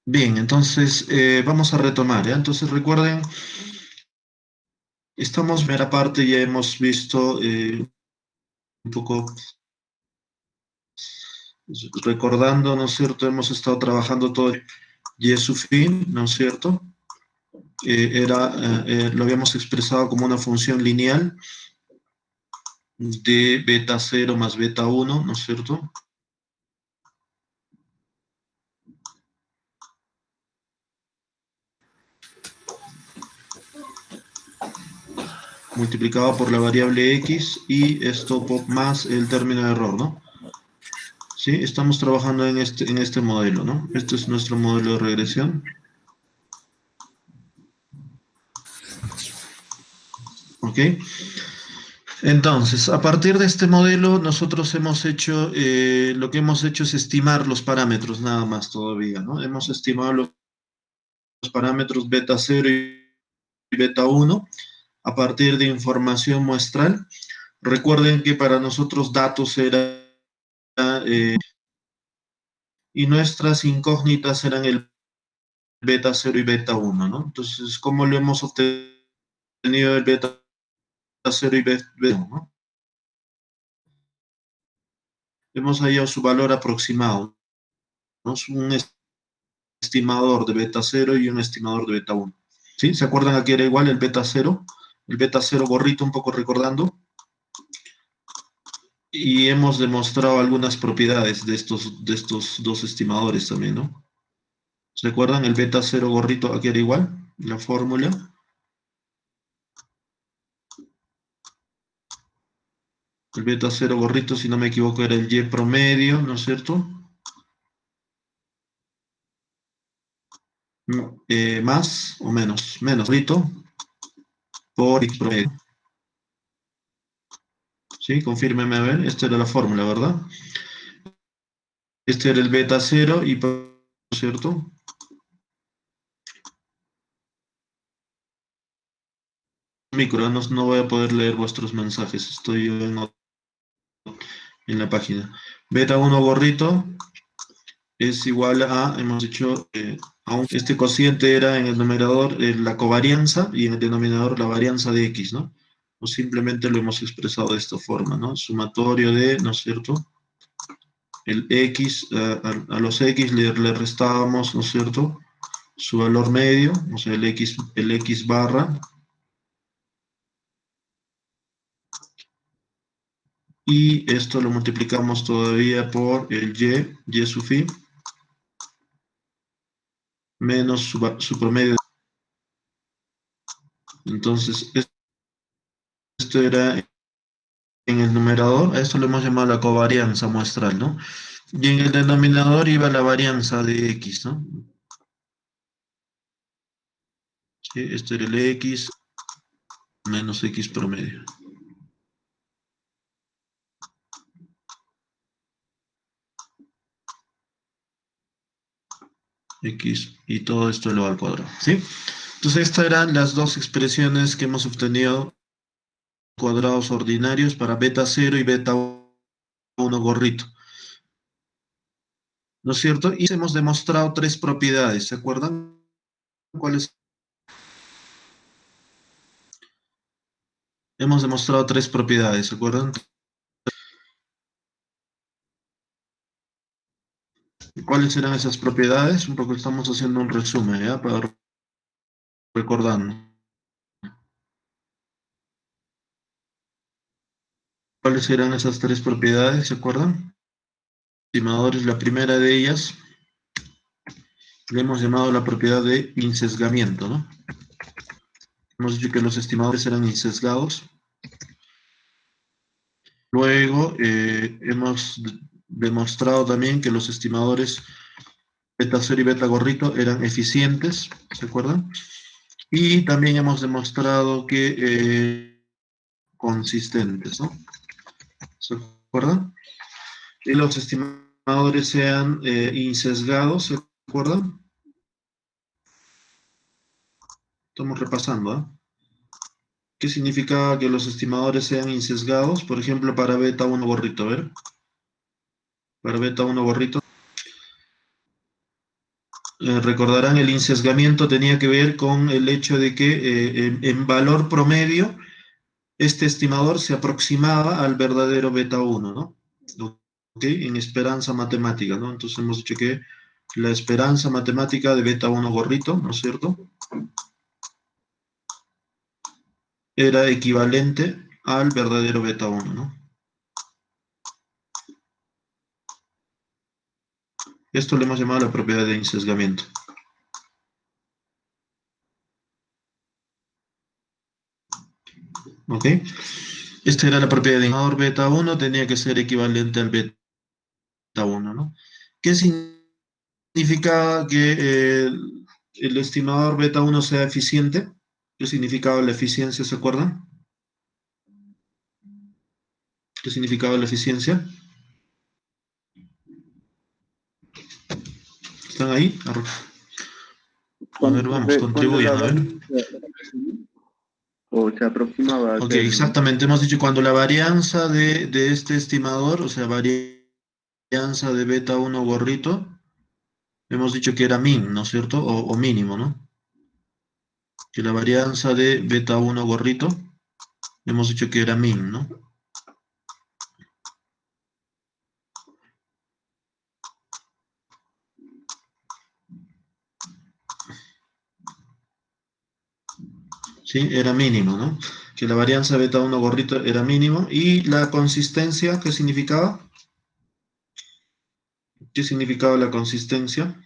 Bien, entonces vamos a retomar, ¿ya? Entonces recuerden, estamos en la primera parte, ya hemos visto un poco, recordando, ¿no es cierto? Hemos estado trabajando todo y es su fin, ¿no es cierto? Lo habíamos expresado como una función lineal de beta cero más beta uno, ¿no es cierto? Multiplicado por la variable x y esto más el término de error, ¿no? Sí, estamos trabajando en este modelo, ¿no? Este es nuestro modelo de regresión. ¿Ok? Entonces, a partir de este modelo, nosotros hemos hecho, lo que hemos hecho es estimar los parámetros nada más todavía, ¿no? Hemos estimado los parámetros beta cero y beta uno a partir de información muestral. Recuerden que para nosotros datos era, y nuestras incógnitas eran el beta cero y beta uno, ¿no? Entonces, ¿cómo lo hemos obtenido el beta cero y beta uno, ¿no? Hemos hallado su valor aproximado, ¿no? Es un estimador de beta cero y un estimador de beta uno. ¿Sí? ¿Se acuerdan? Aquí era igual el beta cero gorrito, un poco recordando, y hemos demostrado algunas propiedades de estos dos estimadores también, ¿no? ¿Se acuerdan? El beta cero gorrito aquí era igual, la fórmula. El beta cero gorrito, si no me equivoco, era el Y promedio, ¿no es cierto? Más o menos gorrito por X promedio. ¿Sí? Confírmeme a ver, esta era la fórmula, ¿verdad? Este era el beta cero y, ¿cierto? Micro, no voy a poder leer vuestros mensajes, estoy yo en la página. Beta uno gorrito es igual a, hemos dicho, este cociente era en el numerador la covarianza y en el denominador la varianza de X, ¿no? O simplemente lo hemos expresado de esta forma, ¿no? Sumatorio de, ¿no es cierto? El X, a los X le restábamos, ¿no es cierto? Su valor medio, o sea, el X barra, y esto lo multiplicamos todavía por el Y sub i, menos su promedio. Entonces, esto era en el numerador, a esto le hemos llamado la covarianza muestral, ¿no? Y en el denominador iba la varianza de X, ¿no? Sí, esto era el X menos X promedio. X y todo esto elevado al cuadrado, ¿sí? Entonces, estas eran las dos expresiones que hemos obtenido cuadrados ordinarios para beta cero y beta uno gorrito, ¿no es cierto? Y hemos demostrado tres propiedades, ¿se acuerdan? ¿Cuáles? Hemos demostrado tres propiedades, ¿se acuerdan? ¿Cuáles eran esas propiedades? Un poco estamos haciendo un resumen, ¿ya? Para recordando. ¿Cuáles eran esas tres propiedades? ¿Se acuerdan? Estimadores, la primera de ellas le hemos llamado la propiedad de insesgamiento, ¿no? Hemos dicho que los estimadores eran insesgados. Luego hemos demostrado también que los estimadores beta cero y beta gorrito eran eficientes, ¿se acuerdan? Y también hemos demostrado que consistentes, ¿no? ¿Se acuerdan? Y los estimadores sean insesgados, ¿se acuerdan? Estamos repasando, ¿eh? ¿Qué significa que los estimadores sean insesgados? Por ejemplo, para beta uno gorrito, a ver. Para beta uno gorrito. recordarán, el insesgamiento tenía que ver con el hecho de que en valor promedio este estimador se aproximaba al verdadero beta 1, ¿no? ¿Ok? En esperanza matemática, ¿no? Entonces hemos dicho que la esperanza matemática de beta 1 gorrito, ¿no es cierto?, era equivalente al verdadero beta 1, ¿no? Esto le hemos llamado la propiedad de insesgamiento. ¿Ok? Esta era la propiedad de estimador beta 1, tenía que ser equivalente al beta 1, ¿no? ¿Qué significa que el estimador beta 1 sea eficiente? ¿Qué significaba la eficiencia, se acuerdan? ¿Qué significaba la eficiencia? ¿Están ahí? A ver, vamos, Cuando contribuyan, la a ver. varianza o se aproximaba a Ok, cero, ¿no? exactamente. Hemos dicho cuando la varianza de este estimador, o sea, varianza de beta 1 gorrito, hemos dicho que era min, ¿no es cierto? O mínimo, ¿no? Que la varianza de beta 1 gorrito, hemos dicho que era min, ¿no? Sí, era mínimo, ¿no? Que la varianza beta 1 gorrito era mínimo. ¿Y la consistencia qué significaba? ¿Qué significaba la consistencia?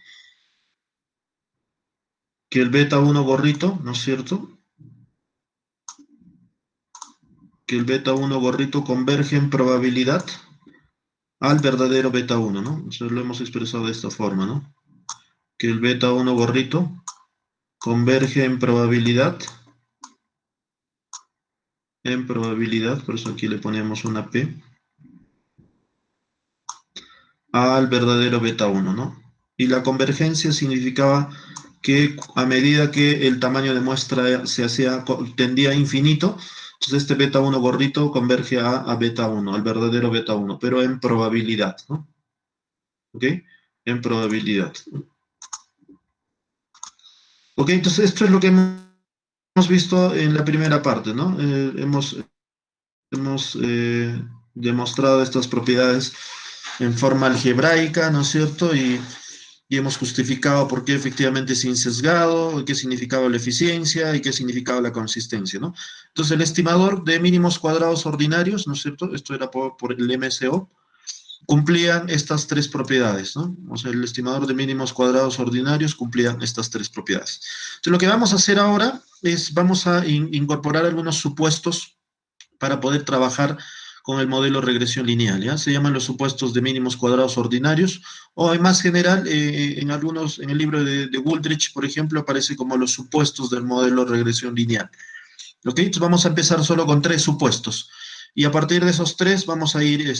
Que el beta 1 gorrito, ¿no es cierto?, que el beta 1 gorrito converge en probabilidad al verdadero beta 1, ¿no? O sea, lo hemos expresado de esta forma, ¿no? Que el beta 1 gorrito converge en probabilidad, por eso aquí le ponemos una P, al verdadero beta 1, ¿no? Y la convergencia significaba que a medida que el tamaño de muestra tendía a infinito, entonces este beta 1 gorrito converge a beta 1, al verdadero beta 1, pero en probabilidad, ¿no? ¿Ok? En probabilidad. Ok, entonces esto es lo que hemos visto en la primera parte, ¿no? Hemos demostrado estas propiedades en forma algebraica, ¿no es cierto? Y hemos justificado por qué efectivamente es insesgado, qué significaba la eficiencia y qué significaba la consistencia, ¿no? Entonces, el estimador de mínimos cuadrados ordinarios, ¿no es cierto? Esto era por el MCO, cumplían estas tres propiedades, ¿no? O sea, el estimador de mínimos cuadrados ordinarios cumplía estas tres propiedades. Entonces, lo que vamos a hacer ahora es, vamos a incorporar algunos supuestos para poder trabajar con el modelo regresión lineal, ¿ya? Se llaman los supuestos de mínimos cuadrados ordinarios, o en más general, en el libro de Wooldridge, por ejemplo, aparece como los supuestos del modelo regresión lineal. ¿Ok? Entonces vamos a empezar solo con tres supuestos. Y a partir de esos tres vamos a ir,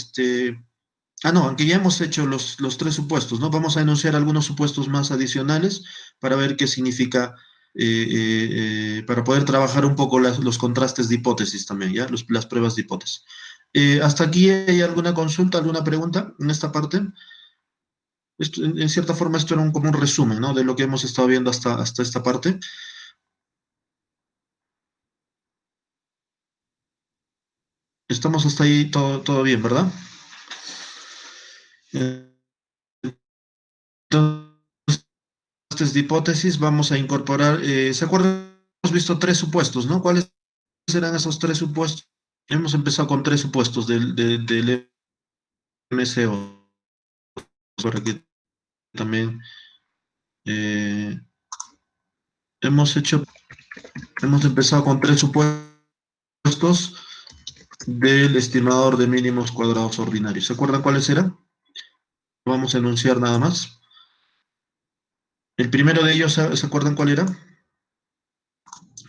no, aunque ya hemos hecho los tres supuestos, ¿no? Vamos a enunciar algunos supuestos más adicionales para ver qué significa, para poder trabajar un poco los contrastes de hipótesis también, ¿ya? Las pruebas de hipótesis. ¿Hasta aquí hay alguna consulta, alguna pregunta en esta parte? Esto, en cierta forma esto era como un resumen, ¿no?, de lo que hemos estado viendo hasta esta parte. Estamos hasta ahí todo bien, ¿verdad? Entonces, de hipótesis vamos a incorporar, ¿se acuerdan? Hemos visto tres supuestos, ¿no? ¿Cuáles eran esos tres supuestos? Hemos empezado con tres supuestos del MCO, para que también eh, hemos empezado con tres supuestos del estimador de mínimos cuadrados ordinarios. ¿Se acuerdan cuáles eran? Vamos a enunciar nada más. El primero de ellos, ¿se acuerdan cuál era?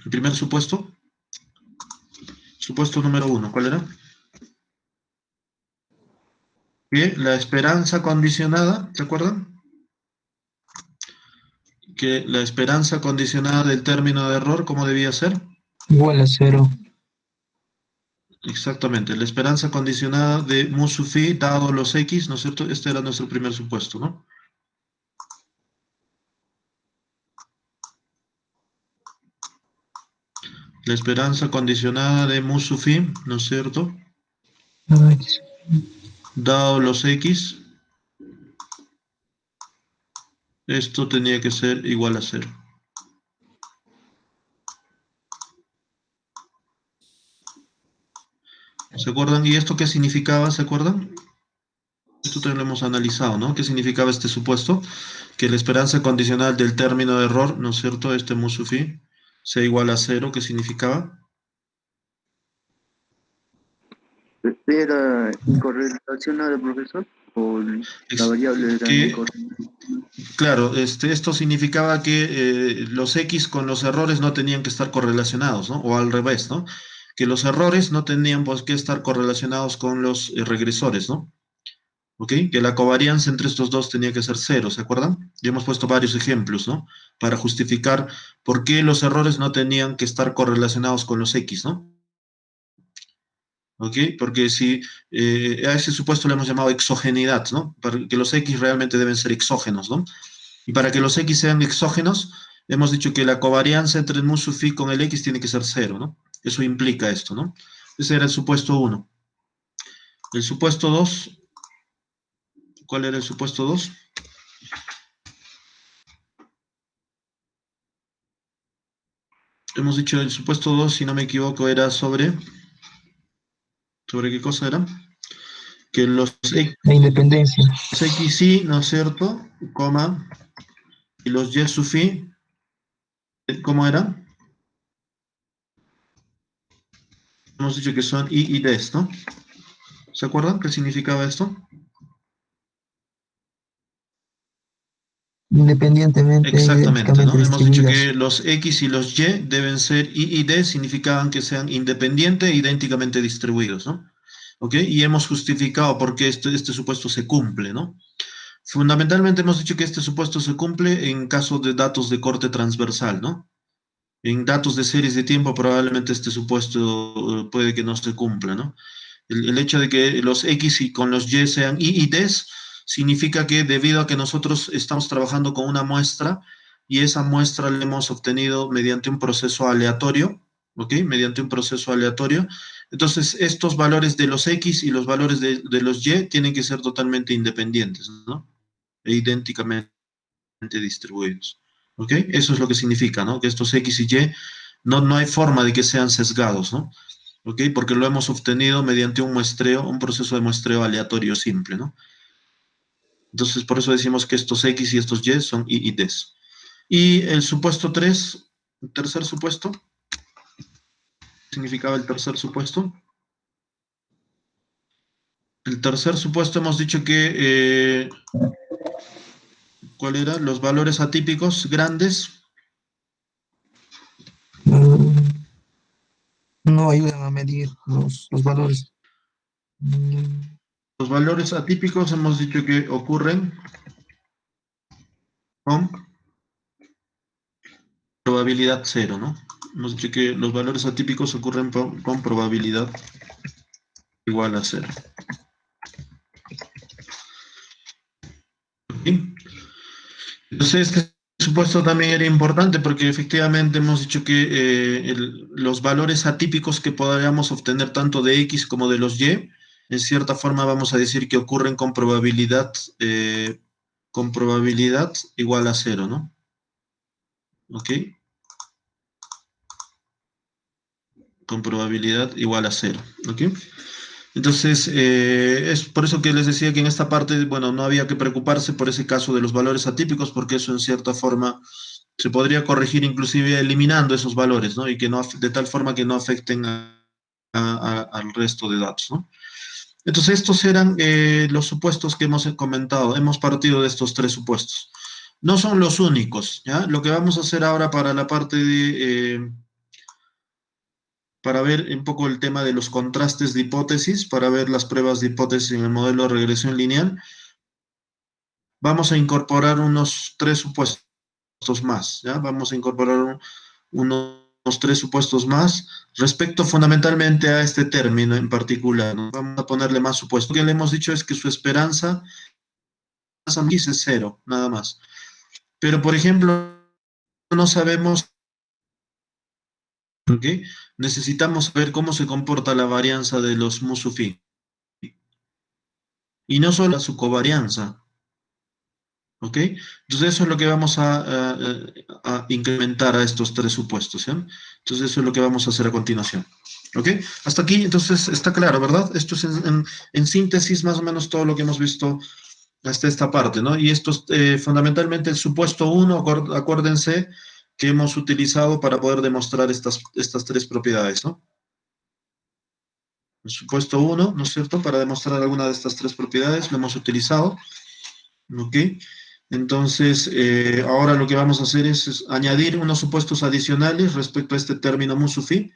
El primer supuesto. Supuesto número uno, ¿cuál era? Que la esperanza condicionada, ¿se acuerdan? Que la esperanza condicionada del término de error, ¿cómo debía ser? Igual a cero. Exactamente, la esperanza condicionada de mu sub phi dado los x, ¿no es cierto? Este era nuestro primer supuesto, ¿no? La esperanza condicionada de mu sub phi, ¿no es cierto? X. Dado los x, esto tenía que ser igual a 0. ¿Se acuerdan? ¿Y esto qué significaba? ¿Se acuerdan? Esto también lo hemos analizado, ¿no? ¿Qué significaba este supuesto? Que la esperanza condicional del término de error, ¿no es cierto? Este mu sub phi, sea igual a 0. ¿Qué significaba? ¿Era incorrelacionado, profesor? ¿O la variable era Que, incorrelacionada? claro, esto significaba que los x con los errores no tenían que estar correlacionados, ¿no? O al revés, ¿no? Que los errores no tenían pues, que estar correlacionados con los regresores, ¿no? ¿Ok? Que la covarianza entre estos dos tenía que ser 0, ¿se acuerdan? Ya hemos puesto varios ejemplos, ¿no? Para justificar por qué los errores no tenían que estar correlacionados con los x, ¿no? ¿Ok? Porque si a ese supuesto le hemos llamado exogenidad, ¿no? Para que los x realmente deben ser exógenos, ¿no? Y para que los x sean exógenos, hemos dicho que la covarianza entre el mu sub phi con el x tiene que ser 0, ¿no? Eso implica esto, ¿no? Ese era el supuesto 1. El supuesto 2, ¿cuál era el supuesto 2? Hemos dicho el supuesto 2, si no me equivoco, era ¿sobre qué cosa era? Que La independencia. los x y, ¿no es cierto? Coma, y los y sub phi, ¿cómo era? Hemos dicho que son i y des, ¿no? ¿Se acuerdan qué significaba esto? Independientemente, Exactamente, idénticamente ¿no? Hemos dicho distribuidas. que los x y los y deben ser i y d, significaban que sean independientes e idénticamente distribuidos, ¿no? ¿Ok? Y hemos justificado por qué este supuesto se cumple, ¿no? Fundamentalmente hemos dicho que este supuesto se cumple en caso de datos de corte transversal, ¿no? En datos de series de tiempo probablemente este supuesto puede que no se cumpla, ¿no? El hecho de que los X y con los Y sean I y D significa que debido a que nosotros estamos trabajando con una muestra y esa muestra la hemos obtenido mediante un proceso aleatorio, ¿ok? Mediante un proceso aleatorio. Entonces, estos valores de los X y los valores de los Y tienen que ser totalmente independientes, ¿no? E idénticamente distribuidos. ¿Ok? Eso es lo que significa, ¿no? Que estos X y Y no hay forma de que sean sesgados, ¿no? ¿Ok? Porque lo hemos obtenido mediante un muestreo, un proceso de muestreo aleatorio simple, ¿no? Entonces, por eso decimos que estos X y estos Y son I y D. Y el supuesto 3, el tercer supuesto, ¿qué significaba el tercer supuesto? El tercer supuesto hemos dicho que, ¿cuál era? Los valores atípicos grandes Mm, No ayudan a medir los valores. Los valores atípicos hemos dicho que ocurren con probabilidad cero, ¿no? Hemos dicho que los valores atípicos ocurren con probabilidad igual a cero. ¿Sí? Entonces, este supuesto también era importante porque efectivamente hemos dicho que los valores atípicos que podríamos obtener tanto de X como de los Y, en cierta forma vamos a decir que ocurren con probabilidad igual a cero, ¿no? ¿Ok? Con probabilidad igual a cero, ¿ok? Entonces, es por eso que les decía que en esta parte, bueno, no había que preocuparse por ese caso de los valores atípicos, porque eso en cierta forma se podría corregir inclusive eliminando esos valores, ¿no? Y que no, de tal forma que no afecten al resto de datos, ¿no? Entonces, estos eran los supuestos que hemos comentado. Hemos partido de estos tres supuestos. No son los únicos, ¿ya? Lo que vamos a hacer ahora para la parte de para ver un poco el tema de los contrastes de hipótesis, para ver las pruebas de hipótesis en el modelo de regresión lineal, vamos a incorporar unos tres supuestos más, ¿ya? Vamos a incorporar unos tres supuestos más respecto fundamentalmente a este término en particular, ¿no? Vamos a ponerle más supuestos. Lo que le hemos dicho es que su esperanza es cero, nada más. Pero, por ejemplo, no sabemos ¿Ok? Necesitamos ver cómo se comporta la varianza de los mu sub phi. Y no solo su covarianza. ¿Ok? Entonces eso es lo que vamos a incrementar a estos tres supuestos. ¿Ya? Entonces eso es lo que vamos a hacer a continuación. ¿Ok? Hasta aquí entonces está claro, ¿verdad? Esto es en síntesis más o menos todo lo que hemos visto hasta esta parte, ¿no? Y esto es fundamentalmente el supuesto uno, acuérdense, que hemos utilizado para poder demostrar estas tres propiedades, ¿no? El supuesto uno, ¿no es cierto? Para demostrar alguna de estas tres propiedades lo hemos utilizado, ¿ok? Entonces, ahora lo que vamos a hacer es añadir unos supuestos adicionales respecto a este término mu sub phi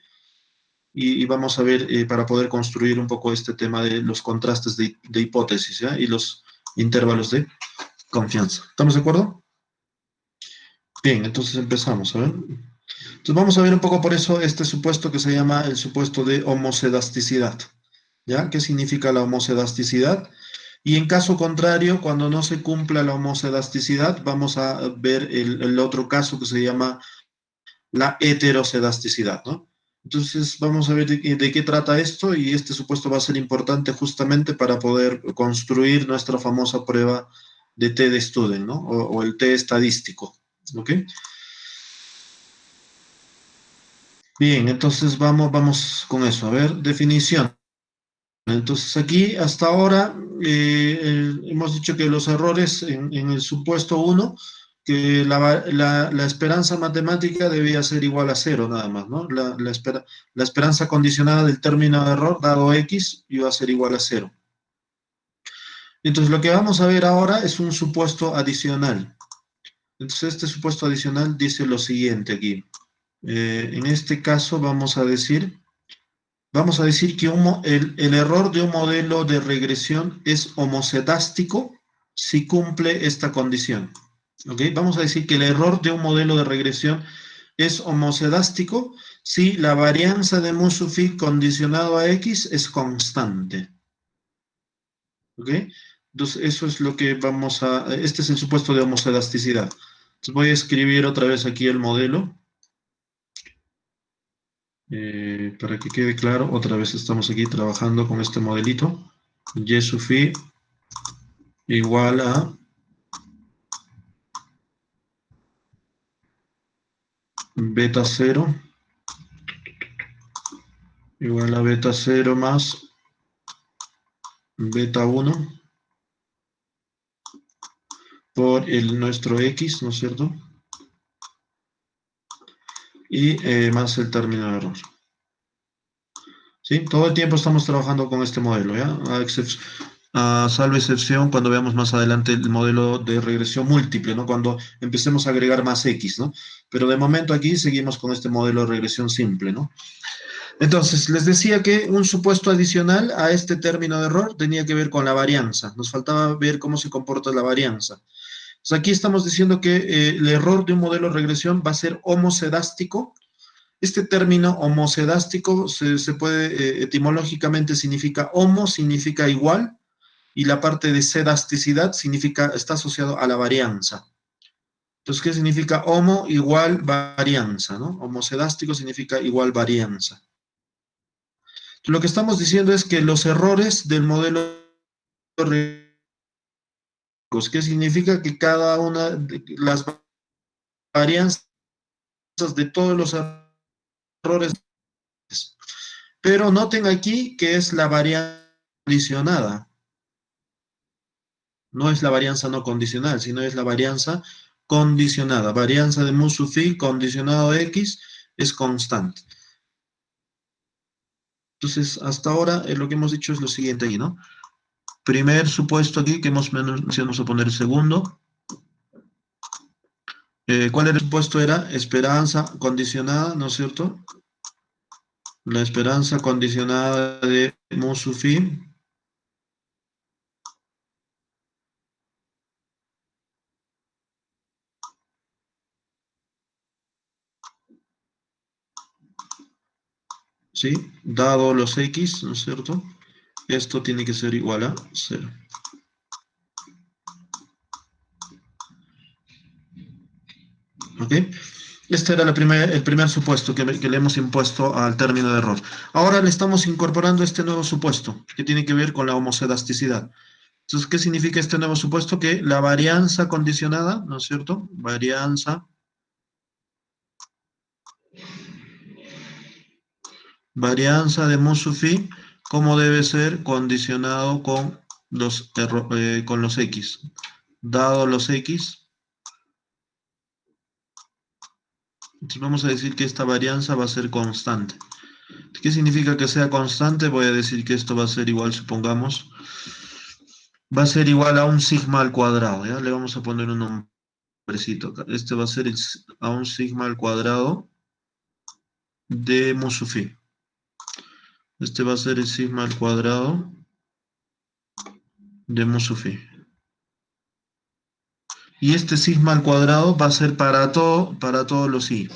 y vamos a ver para poder construir un poco este tema de los contrastes de hipótesis, ¿ya? Y los intervalos de confianza. ¿Estamos de acuerdo? Bien, entonces empezamos, a ver. Entonces vamos a ver un poco por eso este supuesto que se llama el supuesto de homocedasticidad. ¿Ya? ¿Qué significa la homocedasticidad? Y en caso contrario, cuando no se cumpla la homocedasticidad, vamos a ver el otro caso que se llama la heterocedasticidad, ¿no? Entonces vamos a ver de qué trata esto y este supuesto va a ser importante justamente para poder construir nuestra famosa prueba de T de Student, ¿no? O el T estadístico, ¿ok? Bien, entonces vamos con eso. A ver, definición. Entonces aquí hasta ahora hemos dicho que los errores en el supuesto uno, que la esperanza matemática debía ser igual a cero nada más, ¿no? La esperanza condicionada del término de error dado x iba a ser igual a cero. Entonces lo que vamos a ver ahora es un supuesto adicional. Entonces este supuesto adicional dice lo siguiente aquí. En este caso vamos a decir que el error de un modelo de regresión es homocedástico si cumple esta condición. ¿Ok? Vamos a decir que el error de un modelo de regresión es homocedástico si la varianza de mu sub phi condicionado a x es constante. ¿Ok? Entonces, eso es lo que este es el supuesto de homocedasticidad. Entonces, voy a escribir otra vez aquí el modelo. Para que quede claro, otra vez estamos aquí trabajando con este modelito. Y sub phi igual a beta cero igual a beta cero más beta uno por nuestro x, ¿no es cierto? Y más el término de error. ¿Sí? Todo el tiempo estamos trabajando con este modelo, ¿ya? Salvo excepción cuando veamos más adelante el modelo de regresión múltiple, ¿no? Cuando empecemos a agregar más x, ¿no? Pero de momento aquí seguimos con este modelo de regresión simple, ¿no? Entonces, les decía que un supuesto adicional a este término de error tenía que ver con la varianza. Nos faltaba ver cómo se comporta la varianza. Entonces, aquí estamos diciendo que el error de un modelo de regresión va a ser homocedástico. Este término homocedástico se puede, etimológicamente significa homo, significa igual, y la parte de cedasticidad está asociado a la varianza. Entonces, ¿qué significa homo? Igual varianza, ¿no? Homocedástico significa igual varianza. Lo que estamos diciendo es que los errores del modelo ¿qué significa? Que cada una de las varianzas de todos los errores, pero noten aquí que es la varianza condicionada, no es la varianza no condicional, sino es la varianza condicionada. Varianza de mu sub phi condicionado a x es constante. Entonces, hasta ahora lo que hemos dicho es lo siguiente ahí, ¿no? Primer supuesto aquí que vamos a poner el segundo. ¿Cuál era el supuesto? Era esperanza condicionada, ¿no es cierto? La esperanza condicionada de mu sub phi, ¿sí? Dado los x, ¿no es cierto? Esto tiene que ser igual a 0. ¿Ok? Este era el primer supuesto que le hemos impuesto al término de error. Ahora le estamos incorporando este nuevo supuesto, que tiene que ver con la homocedasticidad. Entonces, ¿qué significa este nuevo supuesto? Que la varianza condicionada, ¿no es cierto? Varianza de mu sub phi, ¿cómo debe ser condicionado con los x? Dado los x, entonces vamos a decir que esta varianza va a ser constante. ¿Qué significa que sea constante? Voy a decir que esto va a ser igual, supongamos, va a ser igual a un sigma al cuadrado, ¿ya? Le vamos a poner un nombrecito acá. Este va a ser a un sigma al cuadrado de mu sub phi. Este va a ser el sigma al cuadrado de mu sub phi. Y este sigma al cuadrado va a ser para todos los i.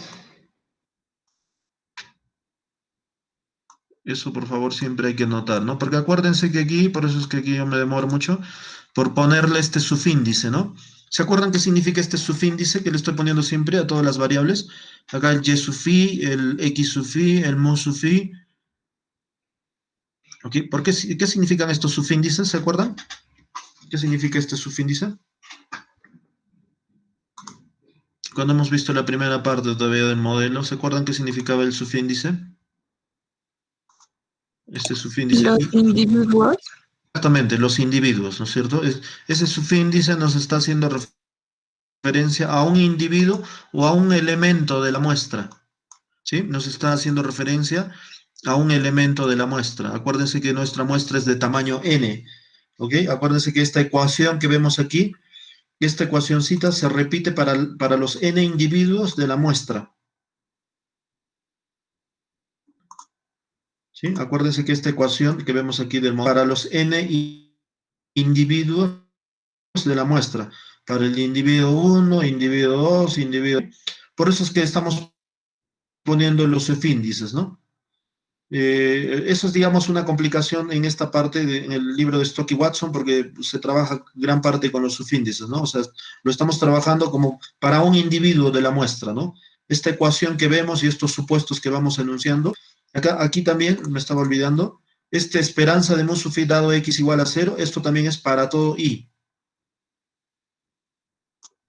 Eso por favor siempre hay que notar, ¿no? Porque acuérdense que aquí, por eso es que aquí yo me demoro mucho, por ponerle este subíndice, ¿no? ¿Se acuerdan qué significa este subíndice que le estoy poniendo siempre a todas las variables? Acá el y sub phi, el x sub phi, el mu sub phi. ¿Ok? ¿Qué significan estos subíndices? ¿Se acuerdan? ¿Qué significa este subíndice? Cuando hemos visto la primera parte todavía del modelo, ¿se acuerdan qué significaba el subíndice? Este subíndice Los aquí. individuos. Exactamente, los individuos, ¿no es cierto? Ese subíndice nos está haciendo referencia a un individuo o a un elemento de la muestra, ¿sí? Nos está haciendo referencia a un elemento de la muestra. Acuérdense que nuestra muestra es de tamaño n, ¿ok? Acuérdense que esta ecuación que vemos aquí, esta ecuacióncita se repite para los n individuos de la muestra, ¿sí? Acuérdense que esta ecuación que vemos aquí para los n individuos de la muestra, para el individuo 1, individuo 2, individuo... Por eso es que estamos poniendo los subíndices, ¿no? Eso es, digamos, una complicación en esta parte, en el libro de Stock y Watson, porque se trabaja gran parte con los subíndices, ¿no? O sea, lo estamos trabajando como para un individuo de la muestra, ¿no? Esta ecuación que vemos y estos supuestos que vamos enunciando. Aquí también, me estaba olvidando, esta esperanza de mu sub phi dado x igual a 0, esto también es para todo i,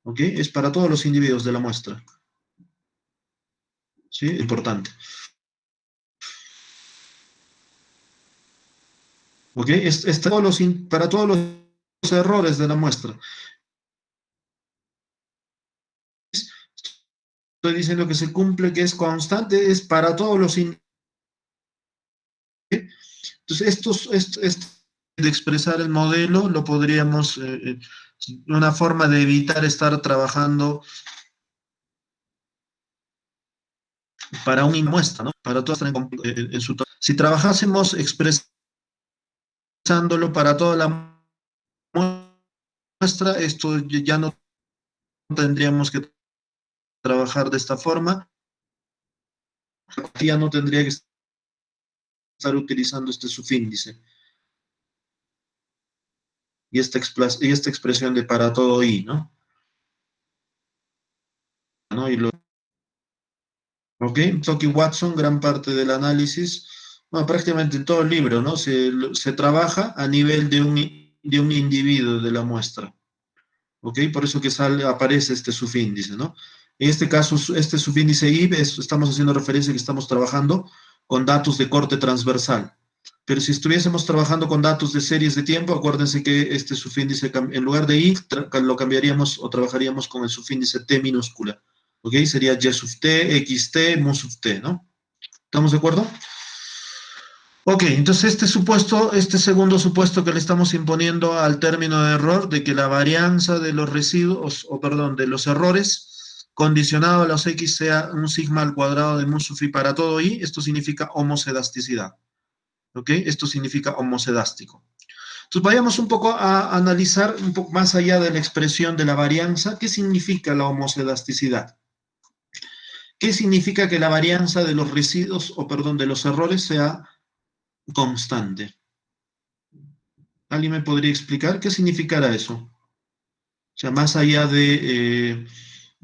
¿ok? Es para todos los individuos de la muestra, ¿sí? Importante. ¿Ok? Para todos los errores de la muestra. Estoy diciendo que se cumple, que es constante, es para todos los individuos. Entonces, esto de expresar el modelo lo podríamos, una forma de evitar estar trabajando para una muestra, ¿no? Para todas en su... Si trabajásemos expresándolo para toda la muestra, esto ya no tendríamos que trabajar de esta forma, ya no tendría que estar utilizando este subíndice y esta expresión de para todo i, ¿no? ¿No? ¿Ok? Toki Watson, gran parte del análisis, bueno, prácticamente en todo el libro, ¿no? Se trabaja a nivel de un individuo de la muestra, ¿ok? Por eso que aparece este subíndice, ¿no? En este caso, este subíndice I, estamos haciendo referencia a que estamos trabajando con datos de corte transversal. Pero si estuviésemos trabajando con datos de series de tiempo, acuérdense que este subíndice, en lugar de I, lo cambiaríamos o trabajaríamos con el subíndice T minúscula. ¿Ok? Sería Y sub T, X T, mu sub T, ¿no? ¿Estamos de acuerdo? Ok, entonces este segundo supuesto que le estamos imponiendo al término de error, de que la varianza de los residuos, o perdón, de los errores, condicionado a los X sea un sigma al cuadrado de mu sub phi para todo I, esto significa homocedasticidad. ¿Ok? Esto significa homocedástico. Entonces vayamos un poco a analizar un poco más allá de la expresión de la varianza, ¿qué significa la homocedasticidad? ¿Qué significa que la varianza de los residuos, o perdón, de los errores sea constante? ¿Alguien me podría explicar qué significará eso? O sea, más allá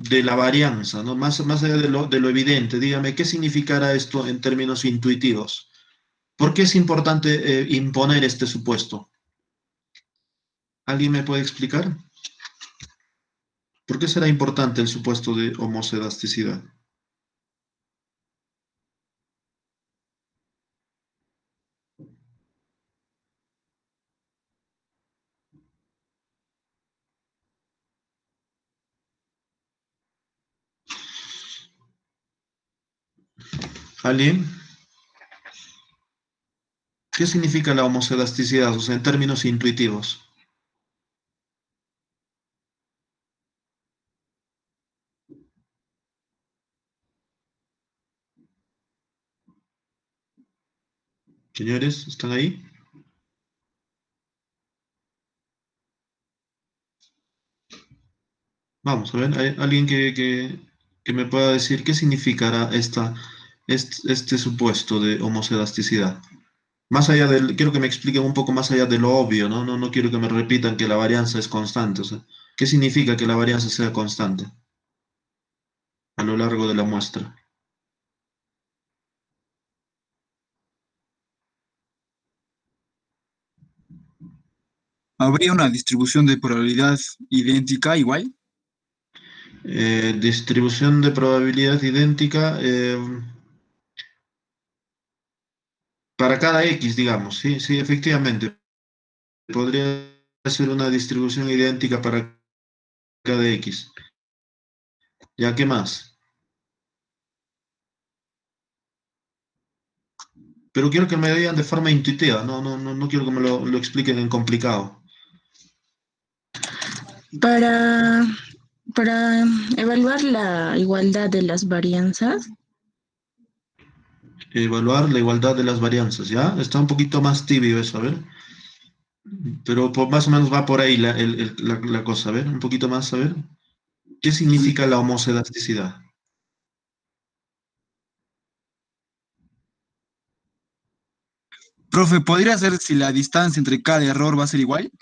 de la varianza, ¿no? Más allá de lo evidente, dígame, ¿qué significará esto en términos intuitivos? ¿Por qué es importante imponer este supuesto? ¿Alguien me puede explicar? ¿Por qué será importante el supuesto de homocedasticidad? ¿Alguien? ¿Qué significa la homocedasticidad? O sea, en términos intuitivos. Señores, ¿están ahí? Vamos a ver, ¿hay alguien que me pueda decir qué significará este supuesto de homocedasticidad? Más allá del, quiero que me expliquen un poco más allá de lo obvio, ¿no? No quiero que me repitan que la varianza es constante. O sea, ¿qué significa que la varianza sea constante a lo largo de la muestra? ¿Habría una distribución de probabilidad idéntica igual? Distribución de probabilidad idéntica para cada x, digamos. Sí, sí, efectivamente. Podría ser una distribución idéntica para cada x. ¿Ya qué más? Pero quiero que me digan de forma intuitiva, no quiero que me lo expliquen en complicado. Para, para evaluar la igualdad de las varianzas, Evaluar la igualdad de las varianzas, ¿ya? Está un poquito más tibio eso, a ver. Pero más o menos va por ahí la cosa, a ver, un poquito más, a ver. ¿Qué significa la homocedasticidad? Profe, ¿podría ser si la distancia entre cada error va a ser igual?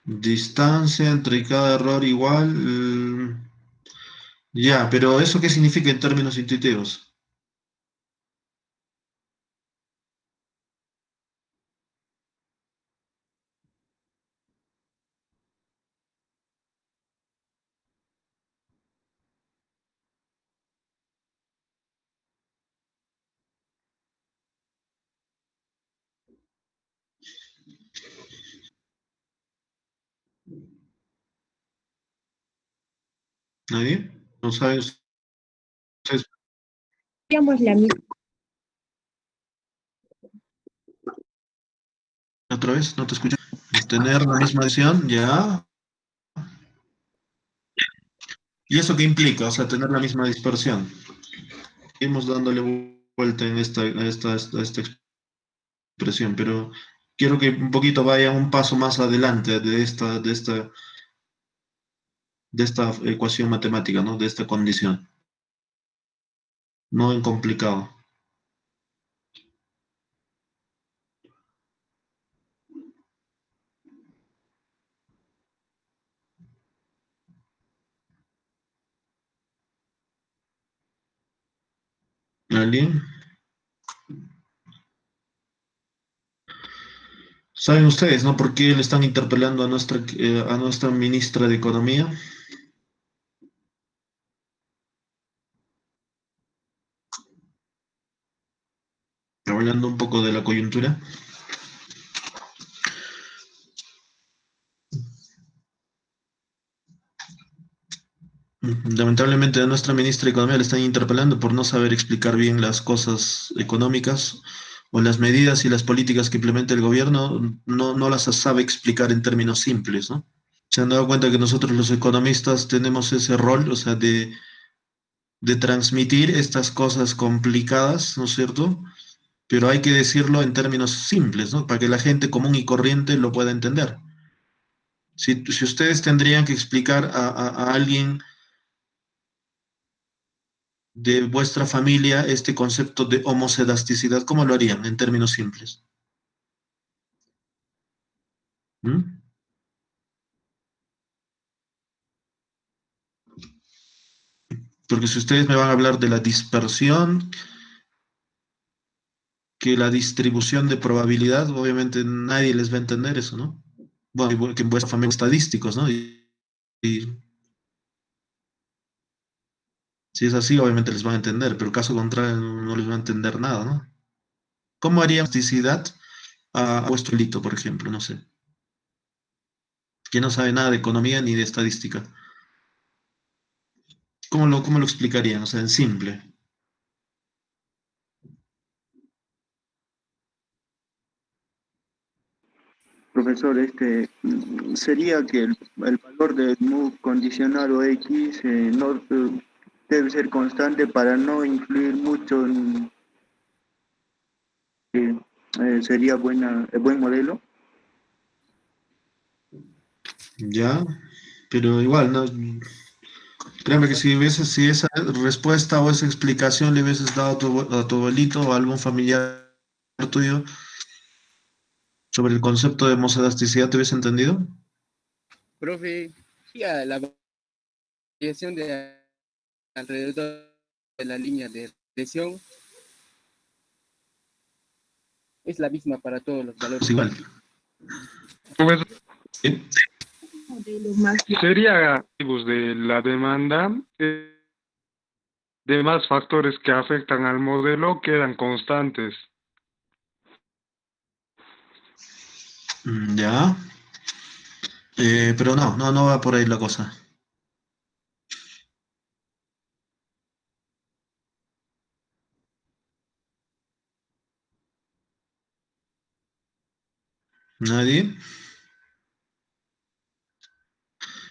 Distancia entre cada error igual. Ya, pero ¿eso qué significa en términos intuitivos? ¿Nadie? ¿No saben ustedes? digamos la misma. ¿Otra vez? ¿No te escucho? Tener la misma visión, ya. ¿Y eso qué implica? O sea, tener la misma dispersión. Iremos dándole vuelta en esta expresión, pero quiero que un poquito vaya un paso más adelante de esta ecuación matemática, ¿no? De esta condición, no en complicado. ¿Alguien? ¿Saben ustedes, no? ¿Por qué le están interpelando a nuestra ministra de Economía? Hablando un poco de la coyuntura. Lamentablemente a nuestra ministra de Economía le están interpelando por no saber explicar bien las cosas económicas o las medidas y las políticas que implementa el gobierno, no las sabe explicar en términos simples, ¿no? Se han dado cuenta que nosotros los economistas tenemos ese rol, o sea, de transmitir estas cosas complicadas, ¿no es cierto? Pero hay que decirlo en términos simples, ¿no? Para que la gente común y corriente lo pueda entender. Si ustedes tendrían que explicar a alguien de vuestra familia este concepto de homocedasticidad, ¿cómo lo harían en términos simples? ¿Mm? Porque si ustedes me van a hablar de la dispersión, que la distribución de probabilidad, obviamente nadie les va a entender eso, ¿no? Bueno, que en vuestra familia estadísticos, ¿no? Y si es así, obviamente les van a entender, pero caso contrario no les va a entender nada, ¿no? ¿Cómo haría elasticidad a vuestro hilito, por ejemplo? No sé. Que no sabe nada de economía ni de estadística. ¿Cómo lo explicarían? O sea, en simple. Profesor, sería que el valor del mu condicional o x no debe ser constante para no influir mucho en que sería buen modelo. Ya, pero igual, ¿no? Créeme que si esa respuesta o esa explicación le hubieses dado a tu abuelito o a algún familiar tuyo sobre el concepto de moselasticidad, ¿te hubiese entendido? Profe, ya la variación de alrededor de la línea de presión es la misma para todos los valores. Es igual. Profesor, ¿Sí? Modelo más sería pues, de la demanda, demás factores que afectan al modelo quedan constantes. Ya. Pero no va por ahí la cosa. ¿Nadie?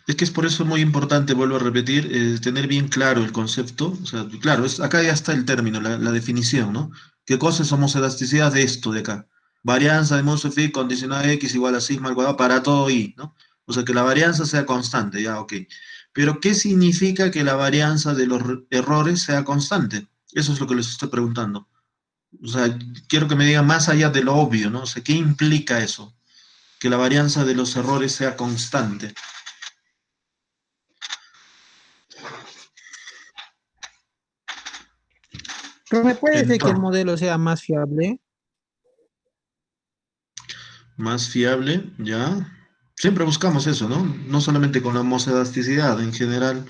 Es que es por eso muy importante, vuelvo a repetir, tener bien claro el concepto. O sea, claro, acá ya está el término, la definición, ¿no? ¿Qué cosa es homoselasticidad de esto de acá? Varianza de modo phi condicional x igual a sigma al cuadrado para todo y, ¿no? O sea, que la varianza sea constante, ya, ok. Pero, ¿qué significa que la varianza de los errores sea constante? Eso es lo que les estoy preguntando. O sea, quiero que me digan más allá de lo obvio, ¿no? O sea, ¿qué implica eso? Que la varianza de los errores sea constante. Profe, puede ser que el Entonces, modelo sea más fiable. más fiable, ya. Siempre buscamos eso, ¿no? No solamente con la homoselasticidad, en general,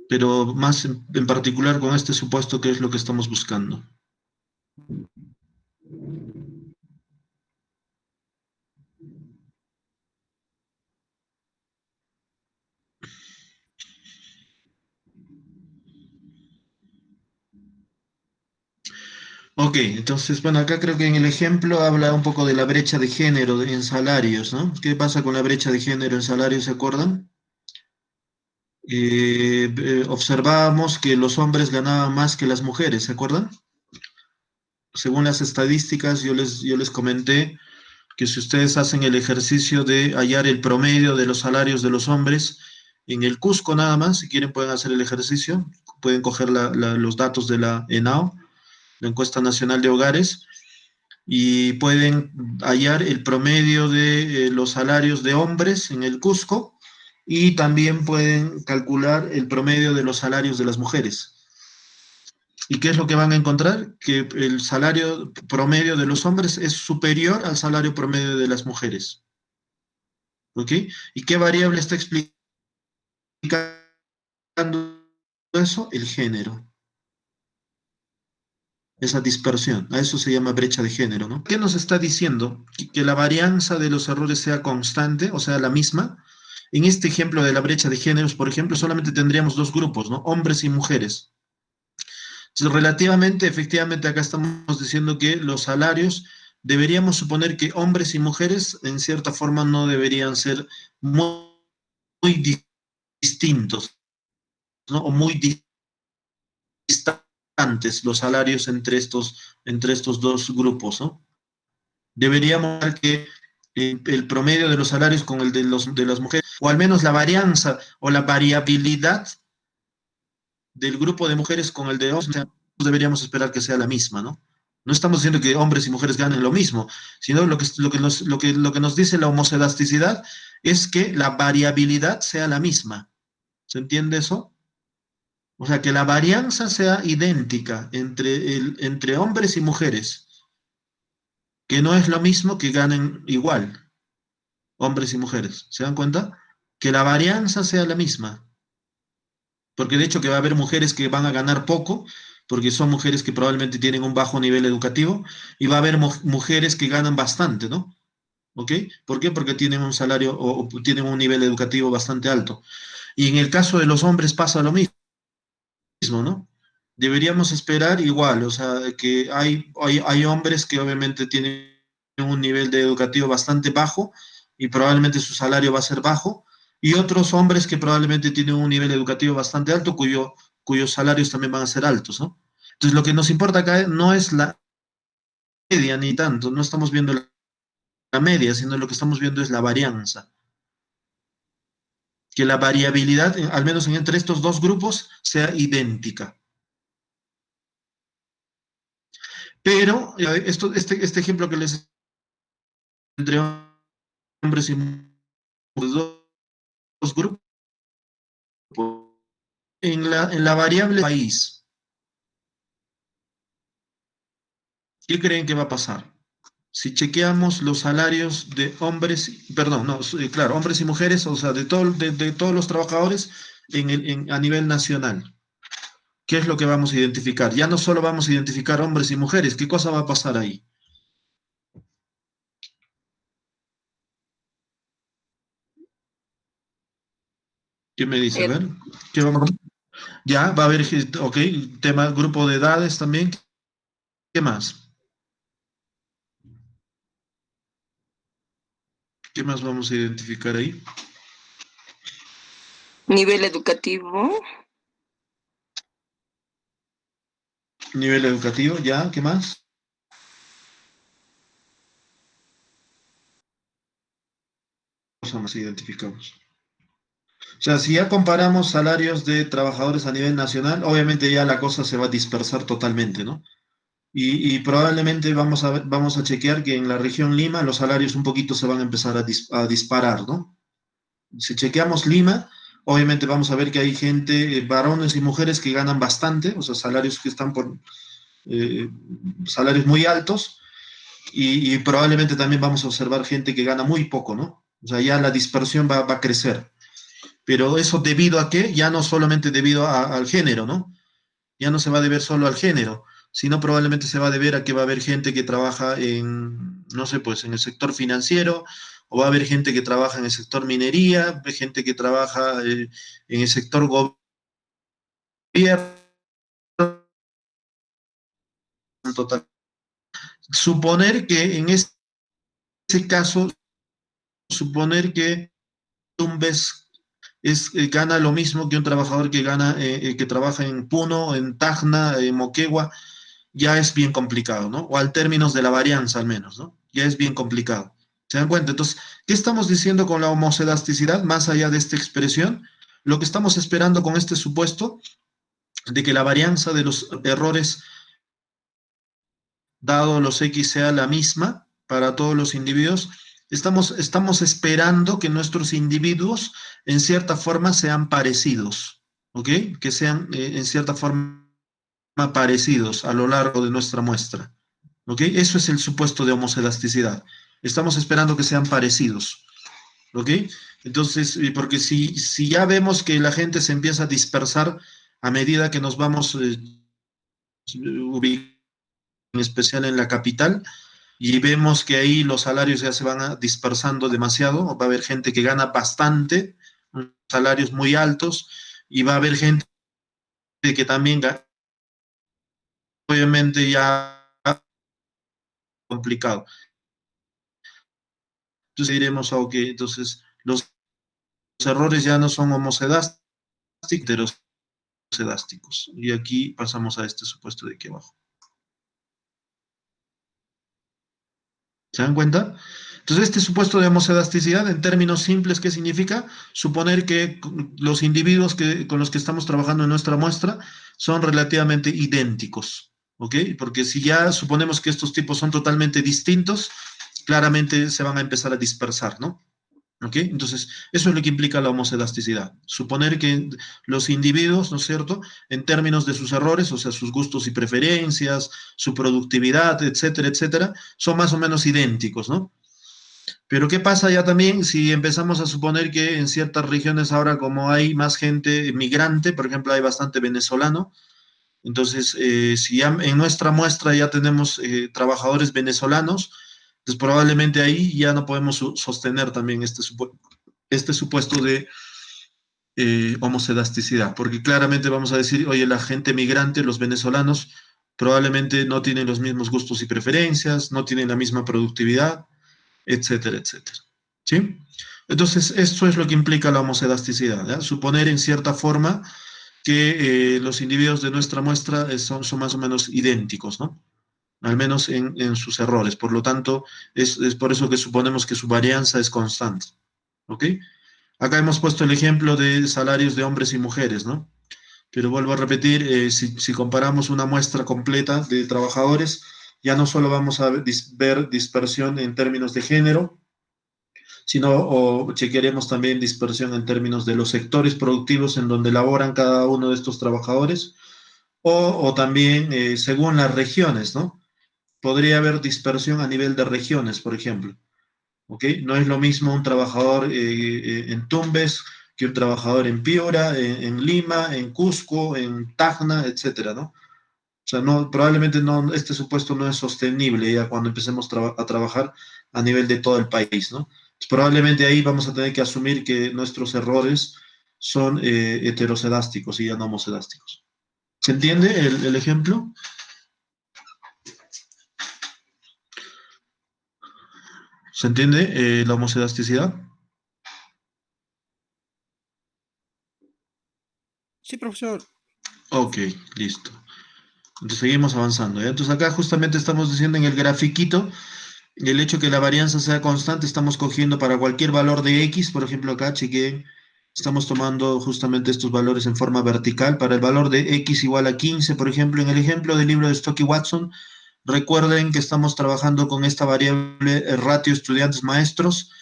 pero más en particular con este supuesto que es lo que estamos buscando. Ok, entonces, bueno, acá creo que en el ejemplo habla un poco de la brecha de género en salarios, ¿no? ¿Qué pasa con la brecha de género en salarios, se acuerdan? Observábamos que los hombres ganaban más que las mujeres, ¿se acuerdan? Según las estadísticas, yo les comenté que si ustedes hacen el ejercicio de hallar el promedio de los salarios de los hombres en el Cusco nada más, si quieren pueden hacer el ejercicio, pueden coger los datos de la ENAO, la Encuesta Nacional de Hogares, y pueden hallar el promedio de los salarios de hombres en el Cusco y también pueden calcular el promedio de los salarios de las mujeres. ¿Y qué es lo que van a encontrar? Que el salario promedio de los hombres es superior al salario promedio de las mujeres. ¿Ok? ¿Y qué variable está explicando eso? El género. Esa dispersión. A eso se llama brecha de género, ¿no? ¿Qué nos está diciendo? Que la varianza de los errores sea constante, o sea, la misma. En este ejemplo de la brecha de géneros, por ejemplo, solamente tendríamos dos grupos, ¿no? Hombres y mujeres. Entonces, relativamente, efectivamente, acá estamos diciendo que los salarios, deberíamos suponer que hombres y mujeres, en cierta forma, no deberían ser muy, muy distintos, ¿no? O muy distantes los salarios entre estos dos grupos, ¿no? Deberíamos ver que el promedio de los salarios con el de las mujeres, o al menos la varianza o la variabilidad del grupo de mujeres con el de hombres, deberíamos esperar que sea la misma, ¿no? No estamos diciendo que hombres y mujeres ganen lo mismo, sino lo que nos dice la homoselasticidad es que la variabilidad sea la misma. ¿Se entiende eso? O sea, que la varianza sea idéntica entre hombres y mujeres, que no es lo mismo que ganen igual, hombres y mujeres. ¿Se dan cuenta? Que la varianza sea la misma. Porque de hecho que va a haber mujeres que van a ganar poco, porque son mujeres que probablemente tienen un bajo nivel educativo, y va a haber mujeres que ganan bastante, ¿no? ¿Ok? ¿Por qué? Porque tienen un salario o tienen un nivel educativo bastante alto. Y en el caso de los hombres pasa lo mismo, ¿no? Deberíamos esperar igual, o sea, que hay hombres que obviamente tienen un nivel de educativo bastante bajo y probablemente su salario va a ser bajo, y otros hombres que probablemente tienen un nivel educativo bastante alto cuyos salarios también van a ser altos, ¿no? Entonces, lo que nos importa acá no es la media ni tanto, no estamos viendo la media, sino lo que estamos viendo es la varianza. Que la variabilidad, al menos entre estos dos grupos, sea idéntica. Pero este ejemplo que les entre hombres y mujeres, dos grupos, en la variable país, ¿qué creen que va a pasar? Si chequeamos los salarios de hombres, perdón, no, claro, hombres y mujeres, o sea, de todos los trabajadores a nivel nacional, ¿qué es lo que vamos a identificar? Ya no solo vamos a identificar hombres y mujeres, ¿qué cosa va a pasar ahí? ¿Qué me dice? A ver, ¿qué vamos a... Ya, va a haber, ok, tema, grupo de edades también. ¿Qué más? ¿Qué más vamos a identificar ahí? Nivel educativo, Nivel educativo, ya, ¿qué más? ¿Qué cosa más identificamos? O sea, si ya comparamos salarios de trabajadores a nivel nacional, obviamente ya la cosa se va a dispersar totalmente, ¿no? Y probablemente vamos a chequear que en la región Lima los salarios un poquito se van a empezar a disparar, ¿no? Si chequeamos Lima, obviamente vamos a ver que hay gente, varones y mujeres que ganan bastante, o sea, salarios que están por eh, salarios muy altos, y probablemente también vamos a observar gente que gana muy poco, ¿no? O sea, ya la dispersión va a crecer. Pero eso debido a qué? Ya no solamente debido al género, ¿no? Ya no se va a deber solo al género, sino probablemente se va a deber a que va a haber gente que trabaja no sé, pues en el sector financiero, o va a haber gente que trabaja en el sector minería, gente que trabaja en el sector gobierno, total. Suponer que en ese caso, suponer que un vez gana lo mismo que un trabajador que trabaja en Puno, en Tacna, en Moquegua, ya es bien complicado, ¿no? O al términos de la varianza al menos, ¿no? Ya es bien complicado. ¿Se dan cuenta? Entonces, ¿qué estamos diciendo con la homoselasticidad más allá de esta expresión? Lo que estamos esperando con este supuesto de que la varianza de los errores dado los X sea la misma para todos los individuos, estamos esperando que nuestros individuos en cierta forma sean parecidos, ¿ok? Que sean en cierta forma parecidos a lo largo de nuestra muestra, ¿ok? Eso es el supuesto de homoselasticidad. Estamos esperando que sean parecidos, ¿ok? Entonces, porque si ya vemos que la gente se empieza a dispersar a medida que nos vamos ubicando, en especial en la capital, y vemos que ahí los salarios ya se van dispersando demasiado, va a haber gente que gana bastante, salarios muy altos, y va a haber gente que también obviamente ya complicado. Entonces diremos, ok, entonces los errores ya no son homocedásticos, heterosedásticos. Y aquí pasamos a este supuesto de aquí abajo. ¿Se dan cuenta? Entonces, este supuesto de homocedasticidad, en términos simples, ¿qué significa? Suponer que los individuos con los que estamos trabajando en nuestra muestra son relativamente idénticos, ¿ok? Porque si ya suponemos que estos tipos son totalmente distintos, claramente se van a empezar a dispersar, ¿no? ¿Ok? Entonces, eso es lo que implica la homoscedasticidad. Suponer que los individuos, ¿no es cierto?, en términos de sus errores, o sea, sus gustos y preferencias, su productividad, etcétera, etcétera, son más o menos idénticos, ¿no? Pero ¿qué pasa ya también si empezamos a suponer que en ciertas regiones ahora, como hay más gente migrante, por ejemplo, hay bastante venezolano, entonces, si ya en nuestra muestra ya tenemos trabajadores venezolanos, pues probablemente ahí ya no podemos sostener también este supuesto de homocedasticidad, porque claramente vamos a decir, oye, la gente migrante, los venezolanos, probablemente no tienen los mismos gustos y preferencias, no tienen la misma productividad, etcétera, etcétera. ¿Sí? Entonces, esto es lo que implica la homocedasticidad, ¿ya? Suponer en cierta forma que los individuos de nuestra muestra son más o menos idénticos, ¿no? Al menos en sus errores. Por lo tanto, es por eso que suponemos que su varianza es constante. ¿Ok? Acá hemos puesto el ejemplo de salarios de hombres y mujeres, ¿no? Pero vuelvo a repetir, si comparamos una muestra completa de trabajadores, ya no solo vamos a ver dispersión en términos de género, sino o chequearemos también dispersión en términos de los sectores productivos en donde laboran cada uno de estos trabajadores, o también según las regiones, ¿no? Podría haber dispersión a nivel de regiones, por ejemplo. ¿Ok? No es lo mismo un trabajador en Tumbes que un trabajador en Piura, en Lima, en Cusco, en Tacna, etcétera, ¿no? O sea, no, probablemente no, este supuesto no es sostenible ya cuando empecemos a trabajar a nivel de todo el país, ¿no? Pues probablemente ahí vamos a tener que asumir que nuestros errores son heterocedásticos y ya no homocedásticos. ¿Se entiende el ejemplo? ¿Se entiende la homocedasticidad? Sí, profesor. Ok, listo. Entonces seguimos avanzando, ¿ya? Entonces acá justamente estamos diciendo en el grafiquito, el hecho que la varianza sea constante, estamos cogiendo para cualquier valor de X, por ejemplo acá, chequeen, estamos tomando justamente estos valores en forma vertical, para el valor de X igual a 15, por ejemplo, en el ejemplo del libro de Stock y Watson, recuerden que estamos trabajando con esta variable ratio estudiantes maestros,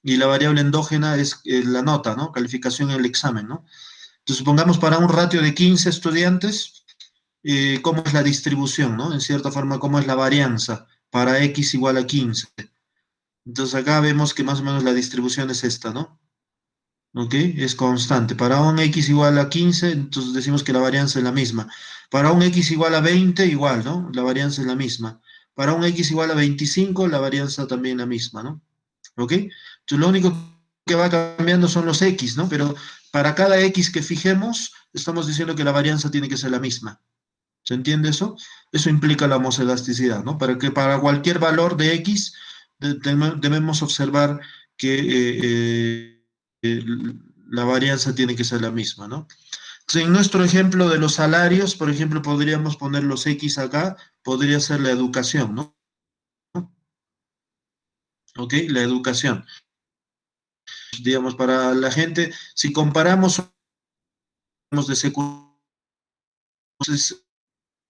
y la variable endógena es la nota, ¿no? Calificación en el examen, ¿no? Entonces supongamos para un ratio de 15 estudiantes, cómo es la distribución, ¿no? En cierta forma, cómo es la varianza para x igual a 15. Entonces acá vemos que más o menos la distribución es esta, ¿no? ¿Ok? Es constante. Para un x igual a 15, entonces decimos que la varianza es la misma. Para un x igual a 20, igual, ¿no? La varianza es la misma. Para un x igual a 25, la varianza también la misma, ¿no? ¿Ok? Entonces lo único que va cambiando son los x, ¿no? Pero para cada x que fijemos, estamos diciendo que la varianza tiene que ser la misma. ¿Se entiende eso? Eso implica la homoscedasticidad, ¿no? Para que para cualquier valor de X debemos observar que eh, la varianza tiene que ser la misma, ¿no? Entonces, en nuestro ejemplo de los salarios, por ejemplo, podríamos poner los X acá, podría ser la educación, ¿no? ¿Ok? La educación. Digamos, para la gente, si comparamos de secundaria,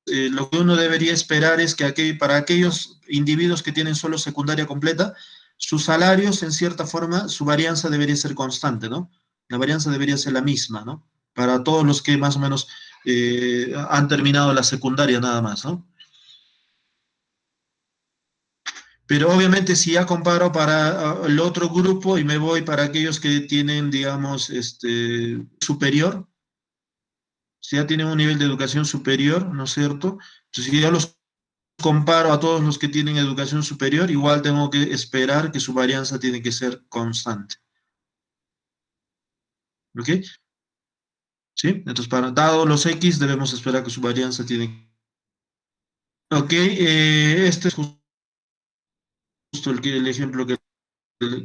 lo que uno debería esperar es que para aquellos individuos que tienen solo secundaria completa, sus salarios, en cierta forma, su varianza debería ser constante, ¿no? La varianza debería ser la misma, ¿no? Para todos los que más o menos han terminado la secundaria nada más, ¿no? Pero obviamente si ya comparo para el otro grupo y me voy para aquellos que tienen, digamos, superior, si ya tienen un nivel de educación superior, ¿no es cierto? Entonces, si ya los comparo a todos los que tienen educación superior, igual tengo que esperar que su varianza tiene que ser constante. ¿Ok? ¿Sí? Entonces, dados los X, debemos esperar que su varianza tiene. Ok, este es justo el ejemplo que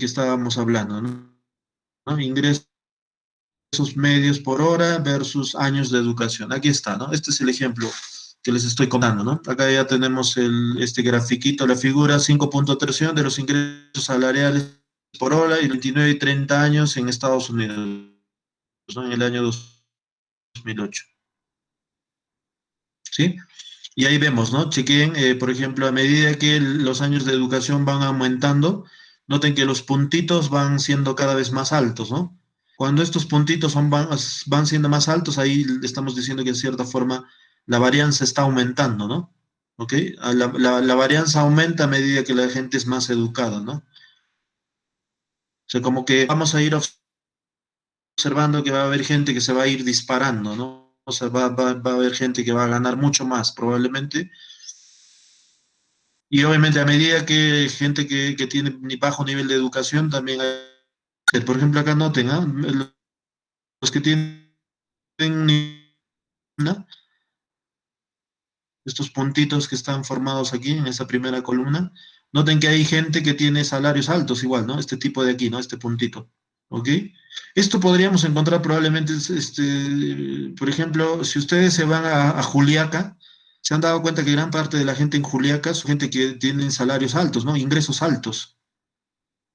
estábamos hablando, ¿no? Ingresos medios por hora versus años de educación. Aquí está, ¿no? Este es el ejemplo que les estoy contando, ¿no? Acá ya tenemos este grafiquito, la figura 5.3 de los ingresos salariales por hora y 29 y 30 años en Estados Unidos, ¿no? En el año 2008. ¿Sí? Y ahí vemos, ¿no? Chequen, por ejemplo, a medida que los años de educación van aumentando, Noten que los puntitos van siendo cada vez más altos, ¿no? Cuando estos puntitos van siendo más altos, ahí estamos diciendo que en cierta forma la varianza está aumentando, ¿no? ¿Ok? La varianza aumenta a medida que la gente es más educada, ¿no? O sea, como que vamos a ir observando que va a haber gente que se va a ir disparando, ¿no? O sea, va a haber gente que va a ganar mucho más, probablemente. Y obviamente a medida que gente que tiene bajo nivel de educación, también hay, por ejemplo, acá noten, ¿ah? Los que tienen, ¿no? Estos puntitos que están formados aquí en esa primera columna, noten que hay gente que tiene salarios altos igual, ¿no? Este tipo de aquí, ¿no? Este puntito, ¿ok? Esto podríamos encontrar probablemente, por ejemplo, si ustedes se van a Juliaca, se han dado cuenta que gran parte de la gente en Juliaca son gente que tienen salarios altos, ¿no? Ingresos altos,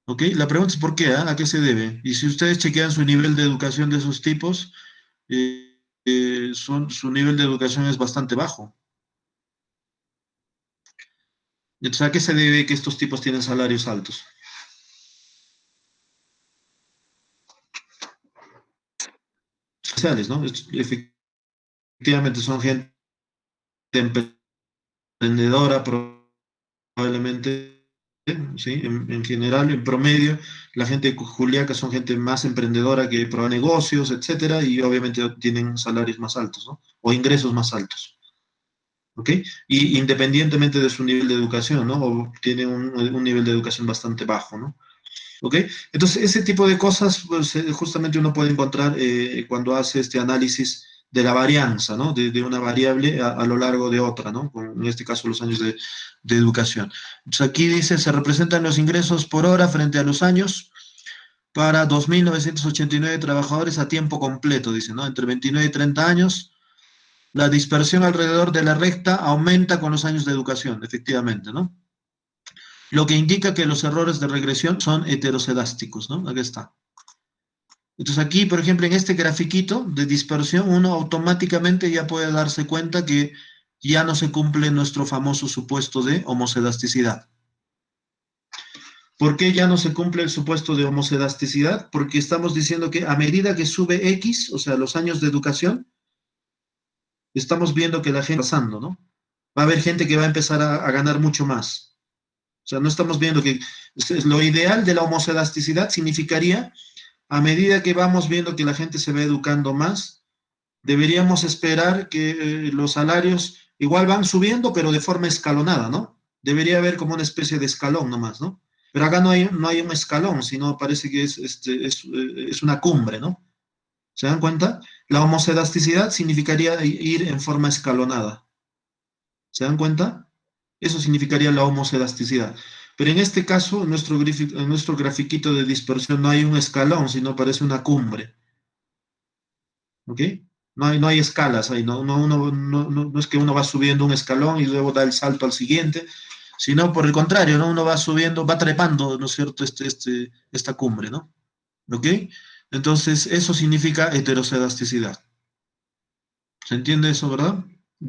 ¿ok? La pregunta es ¿por qué? ¿Ah? ¿A qué se debe? Y si ustedes chequean su nivel de educación de esos tipos, su nivel de educación es bastante bajo. Entonces, ¿a qué se debe que estos tipos tienen salarios altos? Sociales, ¿no? Efectivamente son gente emprendedora, probablemente, ¿sí? En general, en promedio, la gente de Juliaca son gente más emprendedora que prueba negocios, etcétera, y obviamente tienen salarios más altos, ¿no? O ingresos más altos, ¿ok? Y independientemente de su nivel de educación, ¿no? O tienen un nivel de educación bastante bajo, ¿no? ¿Ok? Entonces, ese tipo de cosas, pues, justamente uno puede encontrar cuando hace este análisis de la varianza, ¿no? De una variable a lo largo de otra, ¿no? En este caso, los años de educación. Entonces, aquí dice, se representan los ingresos por hora frente a los años para 2.989 trabajadores a tiempo completo, dice, ¿no? Entre 29 y 30 años, la dispersión alrededor de la recta aumenta con los años de educación, efectivamente, ¿no? Lo que indica que los errores de regresión son heterosedásticos, ¿no? Aquí está. Entonces aquí, por ejemplo, en este grafiquito de dispersión, uno automáticamente ya puede darse cuenta que ya no se cumple nuestro famoso supuesto de homocedasticidad. ¿Por qué ya no se cumple el supuesto de homocedasticidad? Porque estamos diciendo que a medida que sube X, o sea, los años de educación, estamos viendo que la gente está pasando, ¿no? Va a haber gente que va a empezar a ganar mucho más. O sea, no estamos viendo que lo ideal de la homocedasticidad significaría, a medida que vamos viendo que la gente se va educando más, deberíamos esperar que los salarios igual van subiendo, pero de forma escalonada, ¿no? Debería haber como una especie de escalón nomás, ¿no? Pero acá no hay un escalón, sino parece que es una cumbre, ¿no? ¿Se dan cuenta? La homocedasticidad significaría ir en forma escalonada. ¿Se dan cuenta? Eso significaría la homocedasticidad. Pero en este caso, en nuestro grafiquito de dispersión no hay un escalón, sino parece una cumbre. ¿Ok? No hay escalas ahí, no es que uno va subiendo un escalón y luego da el salto al siguiente, sino por el contrario, ¿no? Uno va subiendo, va trepando, ¿no es cierto?, esta cumbre, ¿no? ¿Ok? Entonces, eso significa heterocedasticidad. ¿Se entiende eso, verdad?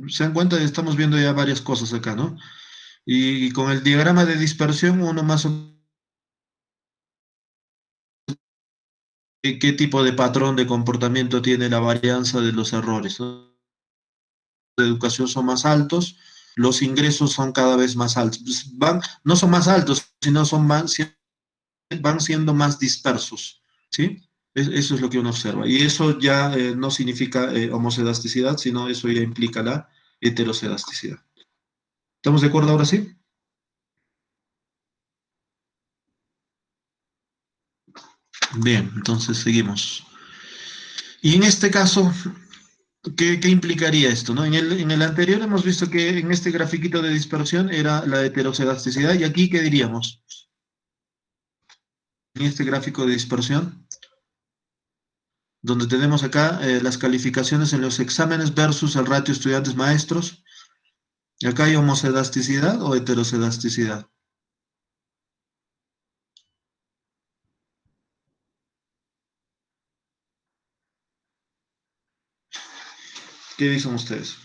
Se dan cuenta, estamos viendo ya varias cosas acá, ¿no? Y con el diagrama de dispersión, uno más o menos qué tipo de patrón de comportamiento tiene la varianza de los errores, ¿no? De educación son más altos, los ingresos son cada vez más altos. Pues no son más altos, sino van siendo más dispersos, ¿sí? Eso es lo que uno observa. Y eso ya no significa homocedasticidad, sino eso ya implica la heterocedasticidad. ¿Estamos de acuerdo ahora sí? Bien, entonces seguimos. Y en este caso, ¿qué implicaría esto, no? En el anterior hemos visto que en este grafiquito de dispersión era la heterocedasticidad, y aquí, ¿qué diríamos? En este gráfico de dispersión, donde tenemos acá las calificaciones en los exámenes versus el ratio estudiantes-maestros, acá hay homocedasticidad o heterocedasticidad. ¿Qué dicen ustedes?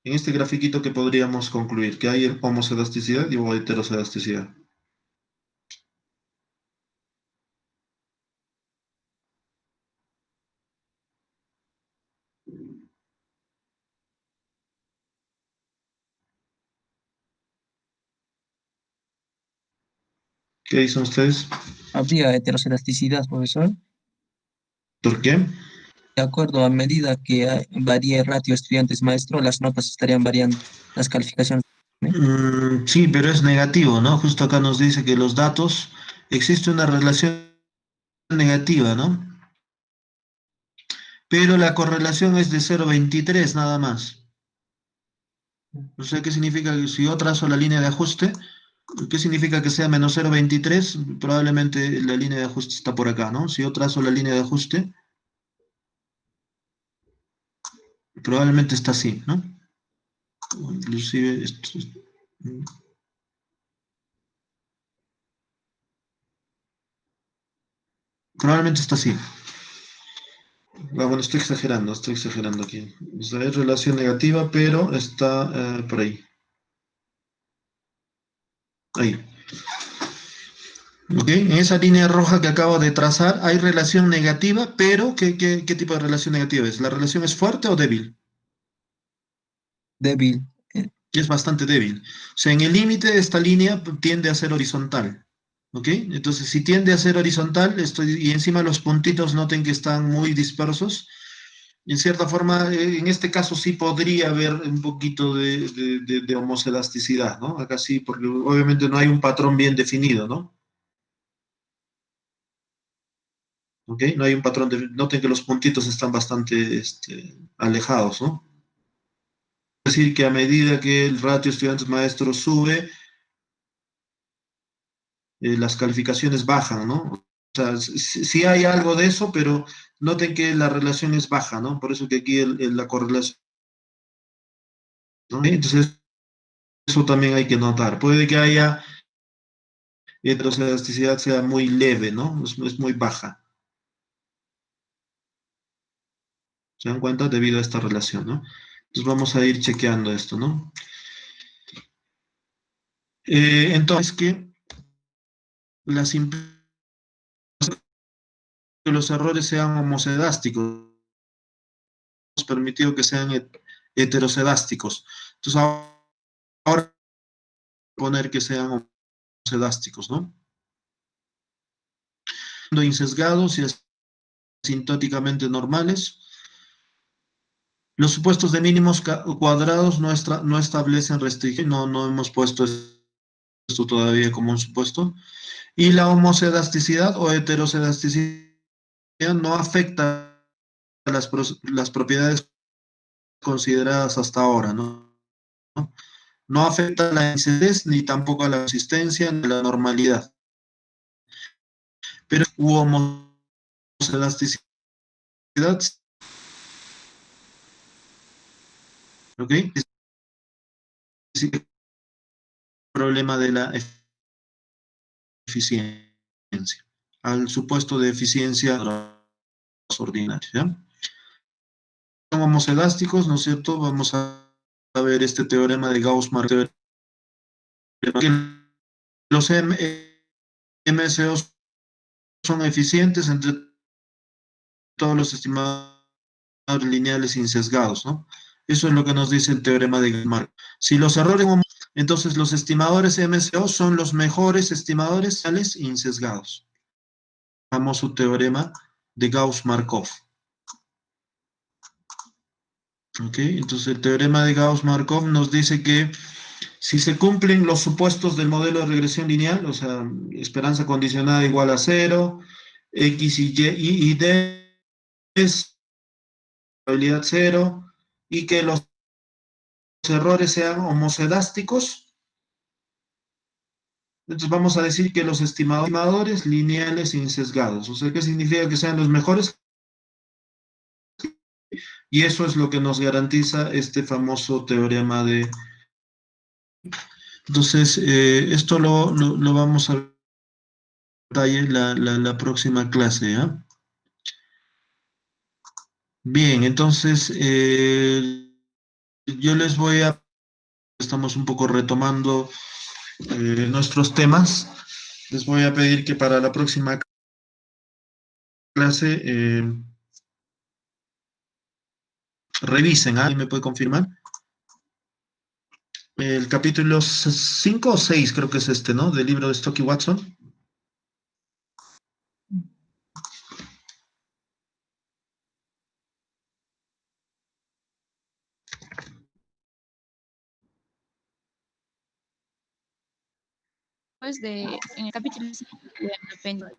En este grafiquito, ¿qué podríamos concluir? ¿Que hay homocedasticidad y heterocedasticidad? ¿Qué dicen ustedes? Habría heterocedasticidad, profesor. ¿Por qué? De acuerdo, a medida que varíe el ratio estudiantes-maestro, las notas estarían variando, las calificaciones. ¿Eh? Sí, pero es negativo, ¿no? Justo acá nos dice que los datos, existe una relación negativa, ¿no? Pero la correlación es de 0,23 nada más. O sea, ¿qué significa que si yo trazo la línea de ajuste? ¿Qué significa que sea menos 0,23? Probablemente la línea de ajuste está por acá, ¿no? Si yo trazo la línea de ajuste, probablemente está así, ¿no? Inclusive esto, probablemente está así. Ah, bueno, estoy exagerando aquí. O sea, es relación negativa, pero está por ahí. Ahí. ¿Ok? En esa línea roja que acabo de trazar hay relación negativa, pero ¿qué tipo de relación negativa es? ¿La relación es fuerte o débil? Débil. Eh, Es bastante débil. O sea, en el límite esta línea tiende a ser horizontal. ¿Ok? Entonces, si tiende a ser horizontal, y encima los puntitos noten que están muy dispersos, en cierta forma, en este caso sí podría haber un poquito de homoscedasticidad, ¿no? Acá sí, porque obviamente no hay un patrón bien definido, ¿no? ¿Ok? No hay un patrón, noten que los puntitos están bastante alejados, ¿no? Es decir, que a medida que el ratio estudiantes-maestros sube, las calificaciones bajan, ¿no? O sea, sí hay algo de eso, pero noten que la relación es baja, ¿no? Por eso que aquí la correlación, ¿no? Entonces, eso también hay que notar. Puede que haya heterocedasticidad sea muy leve, ¿no? Es muy baja. ¿Se dan cuenta? Debido a esta relación, ¿no? Entonces vamos a ir chequeando esto, ¿no? Entonces, que las que los errores sean homocedásticos, hemos permitido que sean heterocedásticos. Entonces ahora poner que sean homocedásticos, ¿no? Insesgados y asintóticamente normales. Los supuestos de mínimos cuadrados no establecen restricción, no hemos puesto esto todavía como un supuesto. Y la homocedasticidad o heterocedasticidad no afecta a las propiedades consideradas hasta ahora, ¿no? No afecta a la incidez ni tampoco a la consistencia ni a la normalidad. Pero hubo homocelasticidad, ¿ok? Es el problema de la eficiencia, al supuesto de eficiencia ordinaria, ¿ya? Son homocelásticos, ¿no es cierto? Vamos a ver este teorema de Gauss-Markov. Los MSO son eficientes entre todos los estimadores lineales insesgados, ¿no? Eso es lo que nos dice el teorema de Gauss-Markov. Si los errores, entonces los estimadores MSO son los mejores estimadores lineales insesgados. Famoso teorema de Gauss-Markov. ¿Ok? Entonces el teorema de Gauss-Markov nos dice que si se cumplen los supuestos del modelo de regresión lineal, o sea, esperanza condicionada igual a 0, X y D es probabilidad 0, y que los errores sean homocedásticos, entonces vamos a decir que los estimadores lineales insesgados. O sea, ¿qué significa? Que sean los mejores, y eso es lo que nos garantiza este famoso teorema de... Entonces, esto lo vamos a ver en la próxima clase, ¿ya? Bien, entonces yo les voy a... Estamos un poco retomando nuestros temas. Les voy a pedir que para la próxima clase revisen, ¿ah? ¿Alguien me puede confirmar? El capítulo 5 o 6 creo que es este, ¿no? Del libro de Stocky Watson. en el capítulo 5 de apéndice.